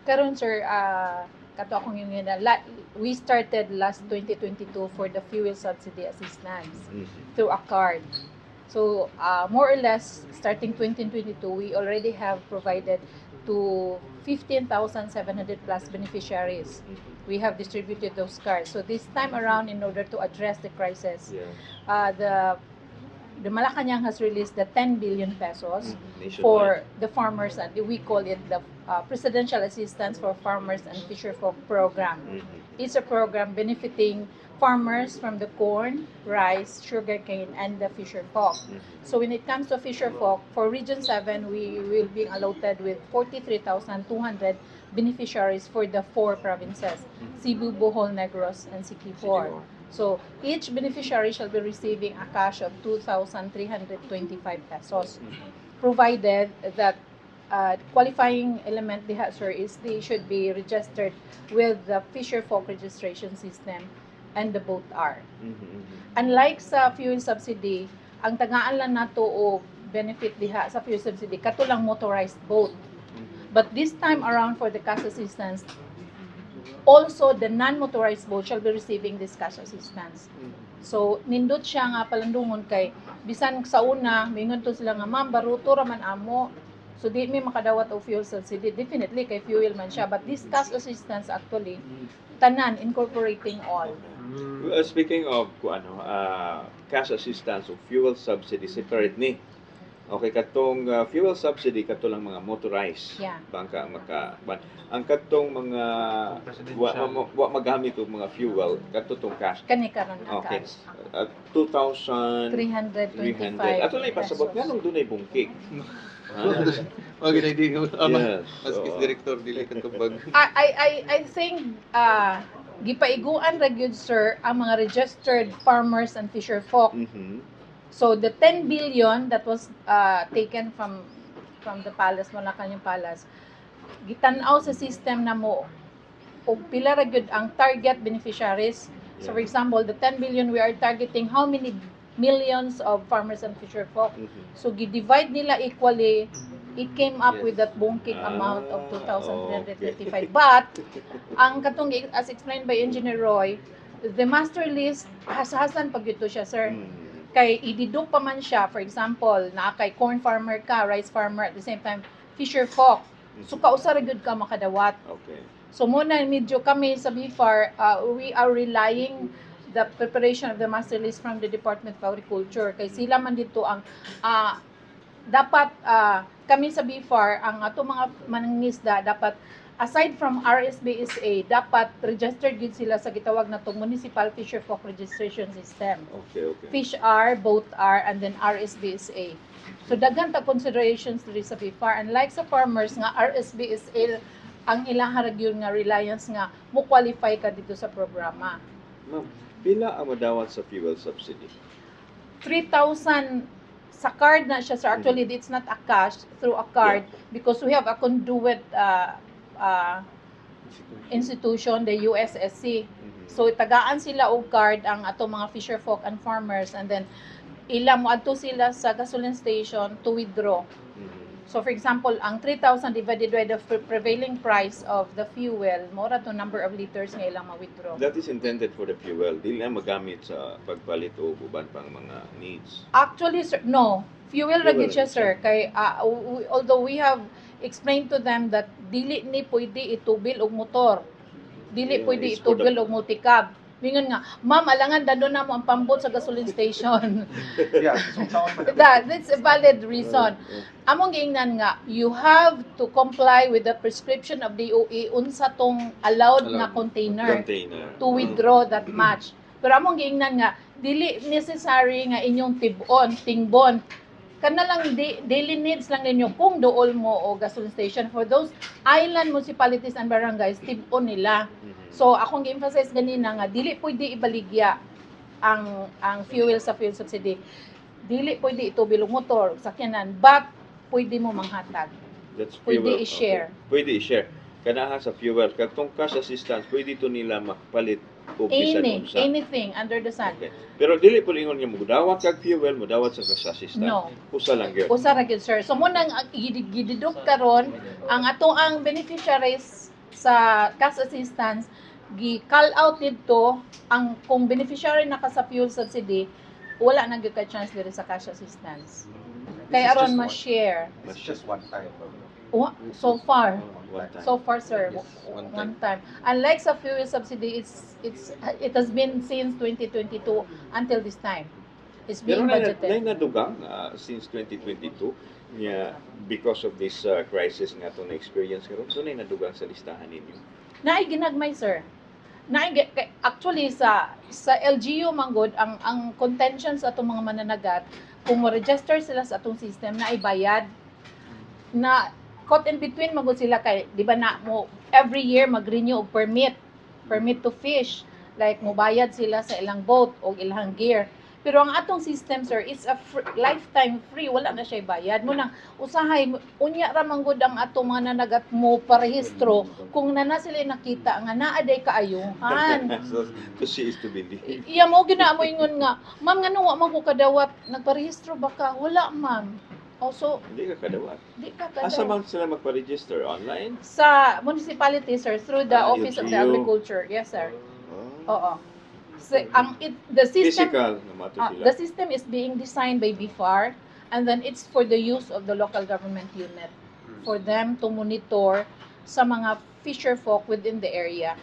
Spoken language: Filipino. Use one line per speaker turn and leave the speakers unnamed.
Karon sir, kato akong yung we started last 2022 for the fuel subsidy assistance through a card. So, more or less, starting 2022, we already have provided to 15,700 plus beneficiaries. We have distributed those cards. So this time around, in order to address the crisis, the Malacanang has released the 10 billion pesos for the farmers, and we call it the Presidential Assistance for Farmers and Fisherfolk Program. It's a program benefiting farmers from the corn, rice, sugarcane, and the fisherfolk. So when it comes to fisherfolk, for Region 7, we will be allotted with 43,200 beneficiaries for the 4 provinces, Cebu, Bohol, Negros, and Siquijor. So each beneficiary shall be receiving a cash of 2,325 pesos, provided that qualifying element diha sir is they should be registered with the Fisherfolk registration system and the boat are. Unlike sa fuel subsidy, ang tagaan lang nato o benefit diha sa fuel subsidy kato lang motorized boat. But this time around for the cash assistance, also the non-motorized boat shall be receiving this cash assistance. So nindot siya nga palandungon kay bisan sa una mingon to sila nga ma'am baruto ra man amo. So di mi makadawat og fuel subsidy, definitely kay fuel man siya, but this cash assistance actually tanan incorporating all.
Speaking of cash assistance o fuel subsidy, separate ni. Okay, katong fuel subsidy kato lang mga motorized bangka ang katong mga wa magamit og mga fuel kato tong cash
Kani karon ang
okay.
cash.
2,325 ato lang ipasabot nga nung dunay bungkig.
Wag na di
Yes.
maski director dili katubag.
I think gipaiguan ra gyud sir ang mga registered farmers and fisherfolk. So the 10 billion that was taken from the palace, Malacanang Palace, gitan-aw sa system na mo og pila ra gyud ang target beneficiaries. So for example, the 10 billion we are targeting how many millions of farmers and fisherfolk. So gi-divide nila equally, it came up with that bungkig amount of 2,335. But ang katong as explained by Engineer Roy, the master list hasahasan pag ito siya sir. Kay ididuk pa man siya, for example, na kay corn farmer ka, rice farmer, at the same time, fisher folk. So, kausa ra gyud ka makadawat.
Okay.
So, muna, medyo kami sa BIFAR, we are relying the preparation of the master list from the Department of Agriculture. Kay sila man dito ang, dapat, kami sa BIFAR, ang ato mga manangisda, dapat, aside from RSBSA, dapat registered gid sila sa gitawag na itong Municipal Fisherfolk Registration System.
Okay.
Fish R, Boat R, and then RSBSA. So daghan ta considerations diri sa BIFAR. Unlike sa farmers nga RSBSA ang ilang haragyon nga reliance nga mo qualify ka dito sa programa.
Ma'am, pila ang madawat sa fuel subsidy?
3,000 sa card na siya. So actually it's not a cash, through a card because we have a conduit institution, the USSC. So tagaan sila og card ang ato mga fisherfolk and farmers, and then ila mo adto sila sa gasoline station to withdraw. So for example, ang 3,000 divided by the prevailing price of the fuel, mora to number of liters nga ilang ma-withdraw.
That is intended for the fuel. Dili na magamit sa pagpalit o uban pang mga needs.
Actually, sir, no. Fuel ra gyud siya sir. Kay although we have explained to them that dili ni pwede itubil og motor. Dili pwede itubil og multicab. Mingon nga, ma'am, alangan dado na mo ang pambot sa gasoline station. That's a valid reason. Among giingnan nga, you have to comply with the prescription of DOE unsa tong allowed na container to withdraw that much. Pero among giingnan nga, dili necessary nga inyong tingbon. Kana lang daily needs lang ninyo kung dool mo o gasoline station. For those island municipalities and barangays, tibon nila. So akong gi-emphasize ganina nga dili pwede ibaligya ang fuel sa fuel subsidy. Dili pwede itubil og motor, sakyanan, but pwede mo manghatag.
That's
Pwede
fuel.
i-share.
Okay. Pwede i-share. Kanaha sa fuel, katong cash assistance, pwede to nila makapalit o bisan unsa.
Anything under the sun.
Okay. Pero dili po ingon nga mudawat kag fuel, mudawat sa cash assistance.
No.
Usa lang gyud.
Usa ra gyud sir. So mo nang gididok karon ang ato ang beneficiaries sa cash assistance gi-call out dito ang kung beneficiary na ka sa fuel subsidy wala na gyud ka chance diri sa cash assistance. Kay aron ma-share.
It's just one time.
So far.
One time.
So far, sir,
Yes, one
one time. Unlike sa fuel subsidy, it has been since 2022 until this time. It's
Pero
being
na
budgeted.
nadugang since 2022 niya because of this crisis nga to na experience karon dunay nadugang sa listahan ninyo.
Naay ginagmay, sir. Actually sa LGU manggod ang contention sa atong mga mananagat kung mo-register sila sa atong system na ibayad na caught in between magud sila kay di ba na mo every year mag-renew og permit to fish, like mobayad sila sa ilang boat o ilang gear. Pero ang atong system, sir, is a lifetime free, wala na siya bayad mo nang usahay unya ra manggod ang atong mga nanagat mo parehistro kung nana sila nakita nga naa day kaayuhan.
So to see is to believe.
Iya mo gina mo ingon nga, ma'am ngano wa man ko kadawat nagparehistro ba ka? Wala, ma'am. Also,
Hindi ka kadawat.
di ka
Asa
kadawat.
man sila magpa-register online?
Sa municipality, sir, through the Office of the
LGU.
Agriculture. Yes, sir.
Oh.
Oo. So, the system
Physical na mato sila.
the system is being designed by BIFAR, and then it's for the use of the local government unit for them to monitor sa mga fisher folk within the area.